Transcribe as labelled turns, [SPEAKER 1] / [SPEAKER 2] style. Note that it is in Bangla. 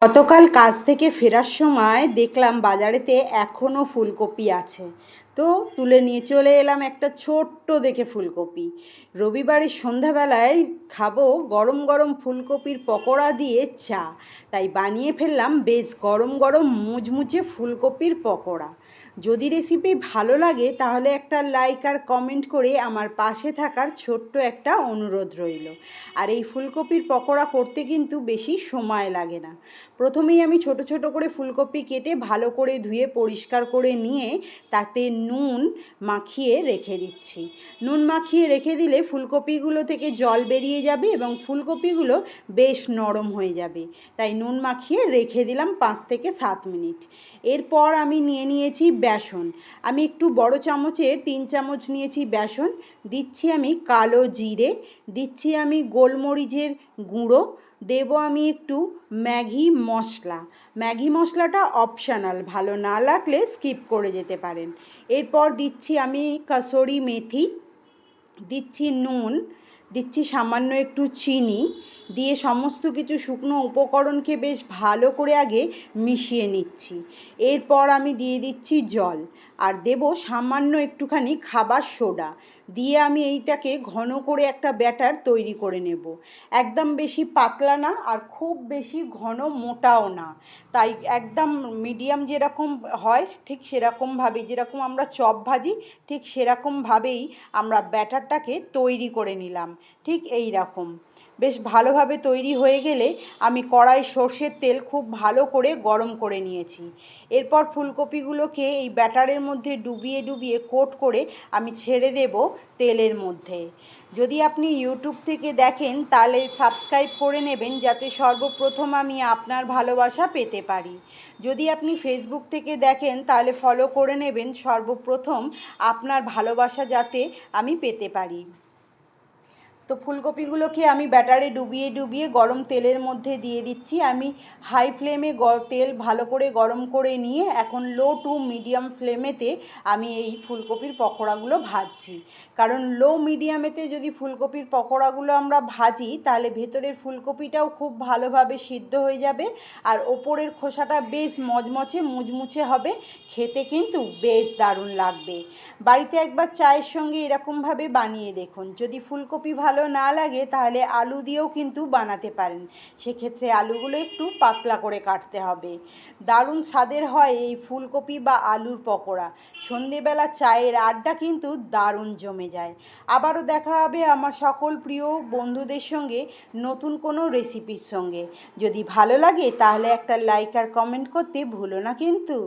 [SPEAKER 1] গতকাল কাজ থেকে ফেরার সময় দেখলাম বাজারেতে এখনও ফুলকপি আছে, তো তুলে নিয়ে চলে এলাম একটা ছোট্ট দেখে ফুলকপি। রবিবারের সন্ধ্যাবেলায় খাবো গরম গরম ফুলকপির পকোড়া দিয়ে চা, তাই বানিয়ে ফেললাম বেশ গরম গরম মুচমুচে ফুলকপির পকোড়া। যদি রেসিপি ভালো লাগে তাহলে একটা লাইক আর কমেন্ট করে আমার পাশে থাকার ছোট্ট একটা অনুরোধ রইল। আর এই ফুলকপির পকোড়া করতে কিন্তু বেশি সময় লাগে না। প্রথমেই আমি ছোট ছোট করে ফুলকপি কেটে ভালো করে ধুয়ে পরিষ্কার করে নিয়ে তাতে নুন মাখিয়ে রেখে দিচ্ছি। নুন মাখিয়ে রেখে দিলে ফুলকপিগুলো থেকে জল বেরিয়ে যাবে এবং ফুলকপিগুলো বেশ নরম হয়ে যাবে, তাই নুন মাখিয়ে রেখে দিলাম 5 থেকে 7 মিনিট। এরপর আমি নিয়েছি বেসন। আমি একটু বড় চামচের 3 চামচ নিয়েছি বেসন। দিচ্ছি আমি কালো জিরে, দিচ্ছি আমি গোলমরিচের গুঁড়ো, দেব আমি একটু ম্যাগি মশলা। ম্যাগি মশলাটা অপশনাল, ভালো না লাগলে স্কিপ করে যেতে পারেন। এরপর দিচ্ছি আমি কাসুরি মেথি, দিচ্ছি নুন, দিচ্ছি সামান্য একটু চিনি, দিয়ে সমস্ত কিছু শুকনো উপকরণকে বেশ ভালো করে আগে মিশিয়ে নিচ্ছি। এরপর আমি দিয়ে দিচ্ছি জল আর দেব সামান্য একটুখানি খাবার সোডা, দিয়ে আমি এইটাকে ঘন করে একটা ব্যাটার তৈরি করে নেব। একদম বেশি পাতলা না আর খুব বেশি ঘন মোটাও না, তাই একদম মিডিয়াম যেরকম হয় ঠিক সেরকমভাবে, যেরকম আমরা চপ ভাজি ঠিক সেরকমভাবেই আমরা ব্যাটারটাকে তৈরি করে নিলাম। ঠিক এই রকম বেশ ভালোভাবে তৈরি হয়ে গেলে আমি কড়াই সর্ষের তেল খুব ভালো করে গরম করে নিয়েছি। এরপর ফুলকপিগুলোকে এই ব্যাটারের মধ্যে ডুবিয়ে ডুবিয়ে কোট করে আমি ছেড়ে দেব তেলের মধ্যে। যদি আপনি ইউটিউব থেকে দেখেন তাহলে সাবস্ক্রাইব করে নেবেন, যাতে সর্বপ্রথম আমি আপনার ভালোবাসা পেতে পারি। যদি আপনি ফেসবুক থেকে দেখেন তাহলে ফলো করে নেবেন, সর্বপ্রথম আপনার ভালোবাসা যাতে আমি পেতে পারি। তো ফুলকপিগুলোকে আমি ব্যাটারে ডুবিয়ে ডুবিয়ে গরম তেলের মধ্যে দিয়ে দিচ্ছি। আমি হাই ফ্লেমে তেল ভালো করে গরম করে নিয়ে এখন লো টু মিডিয়াম ফ্লেমেতে আমি এই ফুলকপির পকোড়াগুলো ভাজছি। কারণ লো মিডিয়ামেতে যদি ফুলকপির পকোড়াগুলো আমরা ভাজি তাহলে ভেতরের ফুলকপিটাও খুব ভালোভাবে সিদ্ধ হয়ে যাবে আর ওপরের খোসাটা বেশ মচমচে মুচমুচে হবে, খেতে কিন্তু বেশ দারুণ লাগবে। বাড়িতে একবার চায়ের সঙ্গে এরকমভাবে বানিয়ে দেখুন। যদি ফুলকপি ভালো না লাগে তাহলে আলু দিয়েও কিন্তু বানাতে পারেন, সেক্ষেত্রে আলুগুলো একটু পাতলা করে কাটতে হবে। দারুণ স্বাদের হয় এই ফুলকপি বা আলুর পকোড়া। সন্ধেবেলা চায়ের আড্ডা কিন্তু দারুণ জমে যায়। আবারও দেখা হবে আমার সকল প্রিয় বন্ধুদের সঙ্গে নতুন কোনো রেসিপির সঙ্গে। যদি ভালো লাগে তাহলে একটা লাইক আর কমেন্ট করতে ভুলো না কিন্তু।